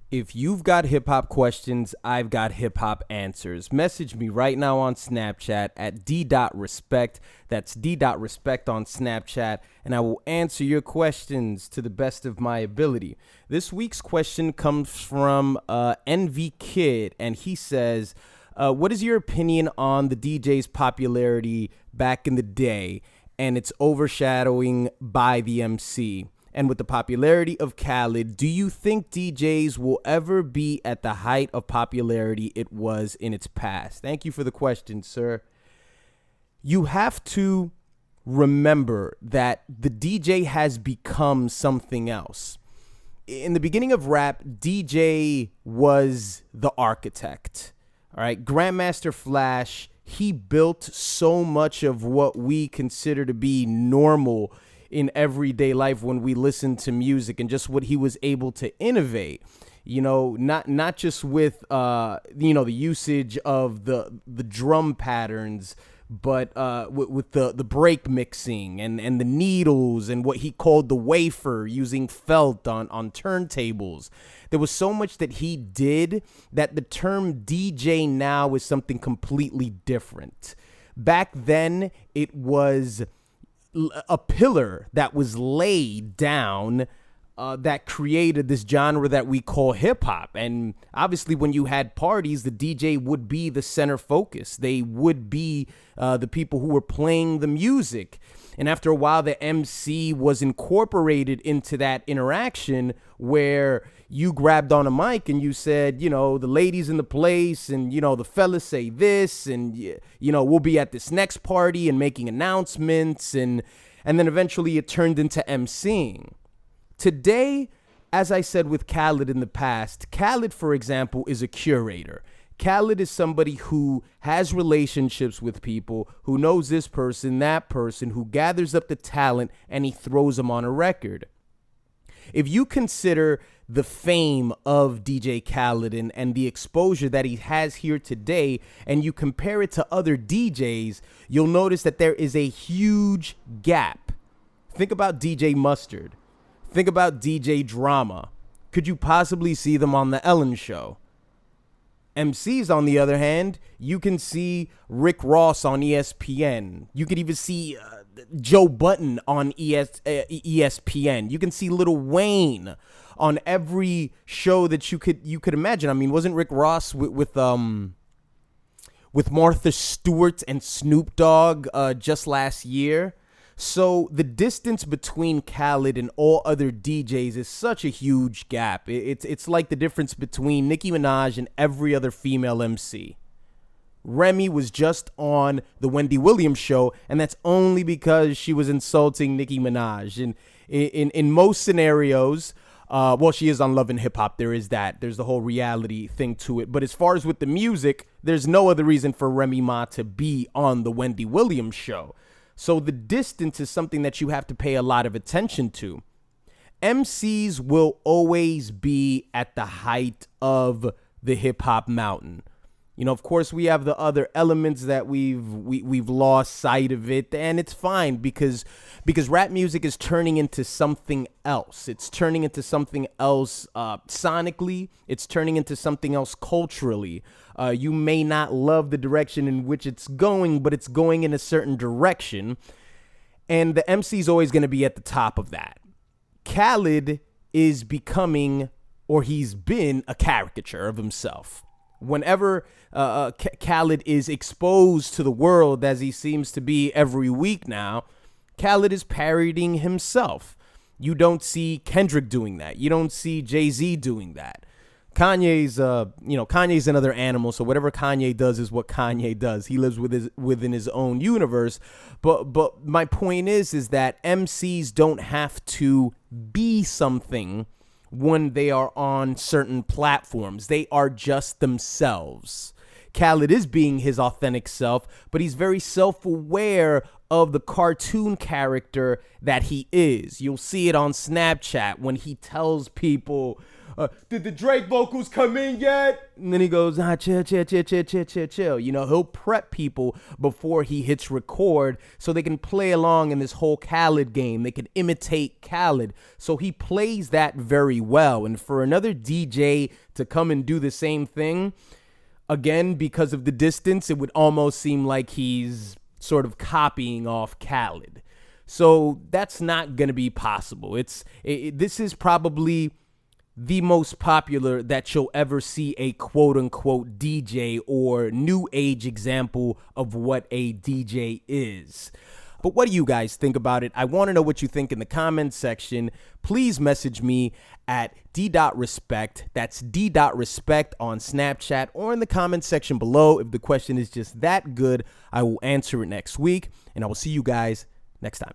If you've got hip hop questions, I've got hip hop answers. Message me right now on Snapchat at d.respect. That's d.respect on Snapchat, and I will answer your questions to the best of my ability. This week's question comes from NV Kid, and he says, what is your opinion on the DJ's popularity back in the day and its overshadowing by the MC? And with the popularity of Khaled, do you think DJs will ever be at the height of popularity it was in its past? Thank you for the question, sir. You have to remember that the DJ has become something else. In the beginning of rap, DJ was the architect. All right, Grandmaster Flash, he built so much of what we consider to be normal in everyday life when we listen to music, and just what he was able to innovate, not just with the usage of the drum patterns, but with the break mixing and the needles and what he called the wafer, using felt on turntables. There was so much that he did that the term DJ now is something completely different. Back then, it was a pillar that was laid down that created this genre that we call hip hop. And obviously, when you had parties, the DJ would be the center focus. They would be the people who were playing the music. And after a while, the MC was incorporated into that interaction where you grabbed on a mic and you said, the ladies in the place and, the fellas say this and, we'll be at this next party and making announcements. And then eventually it turned into emceeing. Today, as I said with Khaled in the past, Khaled, for example, is a curator. Khaled is somebody who has relationships with people, who knows this person, that person, who gathers up the talent, and he throws them on a record. If you consider the fame of DJ Khaled and the exposure that he has here today, and you compare it to other DJs, you'll notice that there is a huge gap. Think about DJ Mustard. Think about DJ Drama. Could you possibly see them on The Ellen Show? MCs, on the other hand, you can see Rick Ross on ESPN. You could even see Joe Budden on ESPN. You can see Lil Wayne on every show that you could imagine. I mean, wasn't Rick Ross with Martha Stewart and Snoop Dogg just last year? So the distance between Khaled and all other DJs is such a huge gap. It's like the difference between Nicki Minaj and every other female MC. Remy was just on the Wendy Williams show, and that's only because she was insulting Nicki Minaj. And in most scenarios, she is on Love and Hip Hop. There is that. There's the whole reality thing to it. But as far as with the music, there's no other reason for Remy Ma to be on the Wendy Williams show. So the distance is something that you have to pay a lot of attention to. MCs will always be at the height of the hip hop mountain. Of course, we have the other elements that we've lost sight of it, and it's fine because rap music is turning into something else. It's turning into something else sonically. It's turning into something else culturally. You may not love the direction in which it's going, but it's going in a certain direction, and the MC is always going to be at the top of that. Khaled is becoming, or he's been, a caricature of himself. Whenever Khaled is exposed to the world, as he seems to be every week now, Khaled is parodying himself. You don't see Kendrick doing that. You don't see Jay-Z doing that. Kanye's another animal, so whatever Kanye does is what Kanye does. He lives within his own universe. But my point is that MCs don't have to be something when they are on certain platforms. They are just themselves. Khaled is being his authentic self, but he's very self-aware of the cartoon character that he is. You'll see it on Snapchat when he tells people, did the Drake vocals come in yet? And then he goes, chill. You know, he'll prep people before he hits record so they can play along in this whole Khaled game. They can imitate Khaled. So he plays that very well. And for another DJ to come and do the same thing, again, because of the distance, it would almost seem like he's sort of copying off Khaled. So that's not going to be possible. This is probably the most popular that you'll ever see a quote-unquote DJ or new age example of what a DJ is. But what do you guys think about it? I want to know what you think in the comments section. Please message me at d.respect. That's d.respect on Snapchat or in the comments section below. If the question is just that good, I will answer it next week, and I will see you guys next time.